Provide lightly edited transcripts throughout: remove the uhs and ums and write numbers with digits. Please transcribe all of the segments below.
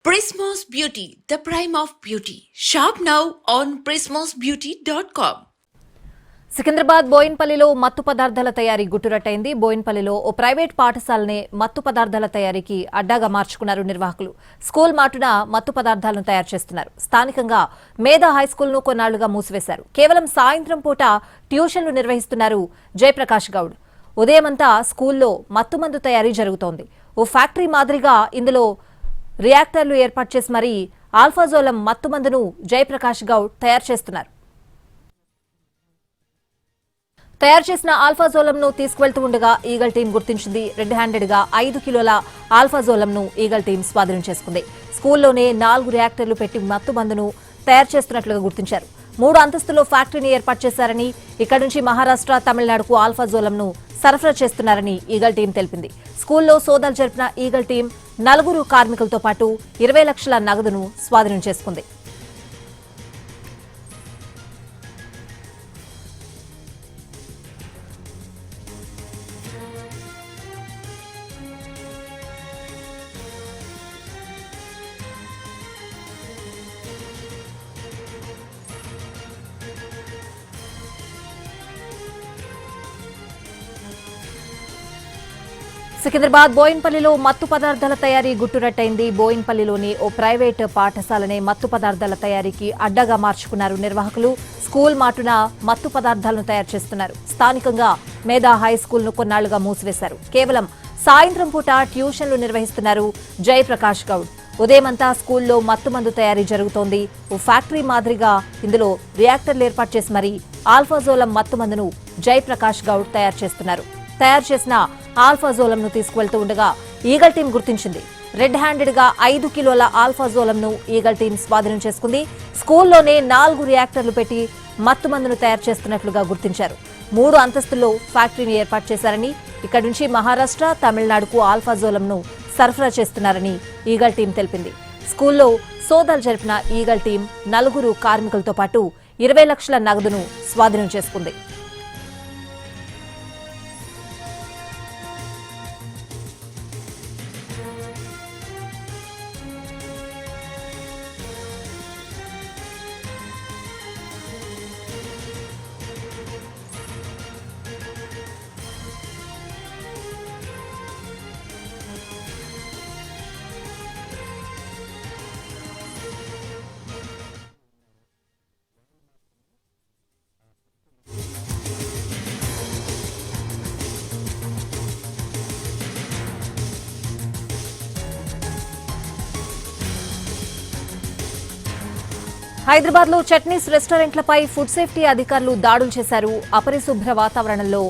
Prismos Beauty, the prime of beauty. Shop now on prismosbeauty.com. Secunderabad బోయిన్పల్లిలో మత్తు పదార్థాల తయారీ గుట్టురట్టయింది. బోయిన్పల్లిలో ఓ private పాఠశాలనే మత్తు పదార్థాల తయారీకి అడ్డాగా మార్చుకున్నారు నిర్వాహకులు. స్కూల్ మాటున మత్తు పదార్థాలను తయారు చేస్తున్నారు. స్థానికంగా మేధా హైస్కూల్ను కొన్నాళ్లుగా మూసివేశారు. కేవలం సాయంత్రం పూట ట్యూషన్లు నిర్వహిస్తున్నారు జయప్రకాష్ గౌడ్. ఉదయమంతా స్కూల్లో మత్తుమందు తయారీ జరుగుతోంది. ఓ ఫ్యాక్టరీ మాదిరిగా ఇందులో రియాక్టర్లు ఏర్పాటు చేసి మరీ ఆల్ఫాజోలం మత్తుమందును జయప్రకాష్ గౌడ్ తయారు చేస్తున్నారు. తయారు చేసిన ఆల్ఫాజోలంను తీసుకువెళ్తూ ఉండగా ఈగల్ టీం గుర్తించింది. రెడ్ హ్యాండెడ్ గా 5 కిలోల ఆల్ఫాజోలంను ఈగల్ టీం స్వాధీనం చేసుకుంది. స్కూల్లోనే 4 రియాక్టర్లు పెట్టి మత్తుమందును తయారు చేస్తున్నట్లుగా గుర్తించారు. 3 అంతస్తులో ఫ్యాక్టరీని ఏర్పాటు చేశారని, ఇక్కడి నుంచి మహారాష్ట్ర, తమిళనాడుకు ఆల్ఫాజోలంను సరఫరా చేస్తున్నారని ఈగల్ టీం తెలిపింది. స్కూల్లో సోదాలు జరిపిన ఈగల్ టీం 4 కార్మికులతో పాటు 20 లక్షల నగదును స్వాధీనం చేసుకుంది. సికింద్రాబాద్ బోయిన్పల్లిలో మత్తు పదార్థాల తయారీ గుట్టురట్టయింది. బోయిన్పల్లిలోని ఓ ప్రైవేట్ పాఠశాలనే మత్తు పదార్థాల తయారీకి అడ్డాగా మార్చుకున్నారు నిర్వాహకులు. స్కూల్ మాటున మత్తు పదార్థాలను తయారు చేస్తున్నారు. స్థానికంగా మేధా హైస్కూల్ను కొన్నాళ్లుగా మూసివేశారు. కేవలం సాయంత్రం పూట ట్యూషన్లు నిర్వహిస్తున్నారు జయప్రకాష్ గౌడ్. ఉదయమంతా స్కూల్లో మత్తుమందు తయారీ జరుగుతోంది. ఓ ఫ్యాక్టరీ మాదిరిగా ఇందులో రియాక్టర్లు ఏర్పాటు చేసి మరీ ఆల్ఫాజోలం మత్తుమందును జయప్రకాష్ గౌడ్ తయారు చేస్తున్నారు. తయారు చేసిన ఆల్ఫాజోలంను తీసుకువెళ్తూ ఉండగా ఈగల్ టీం గుర్తించింది. రెడ్ హ్యాండెడ్ గా 5 కిలోల ఆల్ఫాజోలంను ఈగల్ టీం స్వాధీనం చేసుకుంది. స్కూల్లోనే 4 రియాక్టర్లు పెట్టి మత్తుమందును తయారు చేస్తున్నట్లుగా గుర్తించారు. 3 అంతస్తుల్లో ఫ్యాక్టరీని ఏర్పాటు చేశారని, ఇక్కడి నుంచి మహారాష్ట్ర, తమిళనాడుకు ఆల్ఫాజోలంను సరఫరా చేస్తున్నారని ఈగల్ టీం తెలిపింది. స్కూల్లో సోదాలు జరిపిన ఈగల్ టీం 4 కార్మికులతో పాటు 20 లక్షల నగదును స్వాధీనం చేసుకుంది. హైదరాబాద్ లో చట్నీస్ రెస్టారెంట్లపై ఫుడ్ సేఫ్టీ అధికారులు దాడులు చేశారు. అపరిశుభ్ర వాతావరణంలో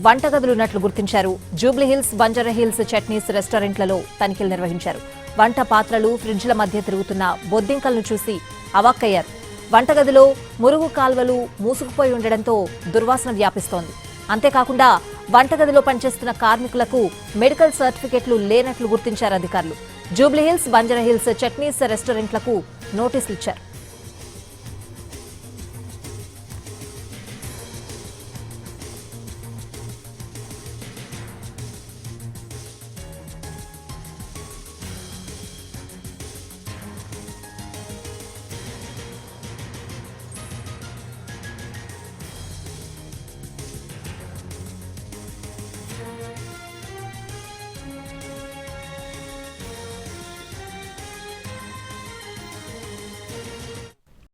వంటగదులున్నట్లు గుర్తించారు. జూబ్లీహిల్స్, బంజారాహిల్స్ చట్నీస్ రెస్టారెంట్లలో తనిఖీలు నిర్వహించారు. వంట పాత్రలు, ఫ్రిడ్జ్ల మధ్య తిరుగుతున్న బొద్దింకలను చూసి అవాక్కయ్యారు. వంటగదిలో మురుగు కాల్వలు మూసుకుపోయి ఉండడంతో దుర్వాసన వ్యాపిస్తోంది. అంతేకాకుండా వంటగదిలో పనిచేస్తున్న కార్మికులకు మెడికల్ సర్టిఫికెట్లు లేనట్లు గుర్తించారు అధికారులు. జూబ్లీహిల్స్, బంజారాహిల్స్ చట్నీస్ రెస్టారెంట్లకు నోటీసులు ఇచ్చారు.